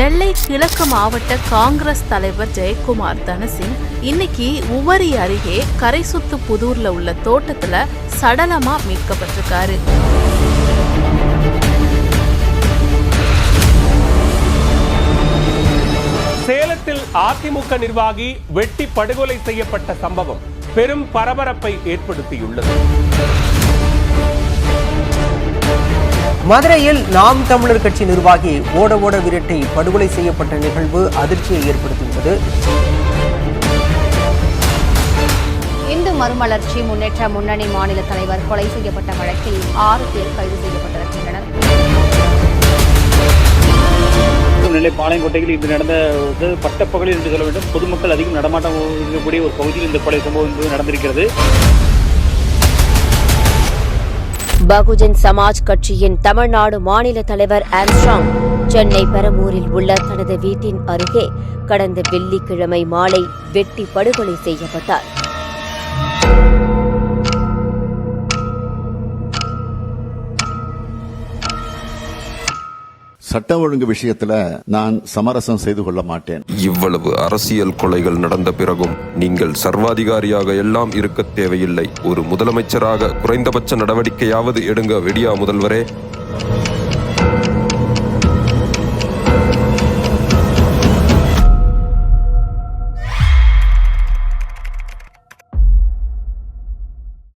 நெல்லை கிழக்கு மாவட்ட காங்கிரஸ் தலைவர் ஜெயக்குமார் தனசிங் இன்னைக்கு உவரி அருகே கரைசுத்து புதூர்ல உள்ள தோட்டத்துல சடலமா மீட்கப்பட்டிருக்காரு. சேலத்தில் அதிமுக நிர்வாகி வெட்டி படுகொலை செய்யப்பட்ட சம்பவம் பெரும் பரபரப்பை ஏற்படுத்தியுள்ளது. மதுரையில் நாம் தமிழர் கட்சி நிர்வாகி ஓட விரட்டி படுகொலை செய்யப்பட்ட நிகழ்வு அதிர்ச்சியை ஏற்படுத்தியுள்ளது. இந்து மறுமலர்ச்சி முன்னேற்ற முன்னணி மாநில தலைவர் கொலை செய்யப்பட்ட வழக்கில் 6 பேர் கைது செய்யப்பட்டிருக்கின்றனர். நெல்லை பாளையங்கோட்டையில் இது நடந்த பட்டப்பகலில் என்று சொல்ல வேண்டும். பொதுமக்கள் அதிகம் நடமாட்டம் இருக்கக்கூடிய ஒரு பகுதியில் இந்த கொலை சம்பவம் என்பது நடந்திருக்கிறது. பகுஜன் சமாஜ் கட்சியின் தமிழ்நாடு மாநில தலைவர் ஆம்ஸ்ட்ராங் சென்னை பெரம்பூரில் உள்ள தனது வீட்டின் அருகே கடந்த வெள்ளிக்கிழமை மாலை வெட்டி படுகொலை செய்யப்பட்டார். சட்ட ஒழுங்கு விஷயத்துல நான் சமரசம் செய்து கொள்ள மாட்டேன். இவ்வளவு அரசியல் கொலைகள் நடந்த பிறகும் நீங்கள் சர்வாதிகாரியாக எல்லாம் இருக்க தேவையில்லை. ஒரு முதலமைச்சராக குறைந்தபட்ச நடவடிக்கையாவது எடுங்க வெடியா முதல்வரே.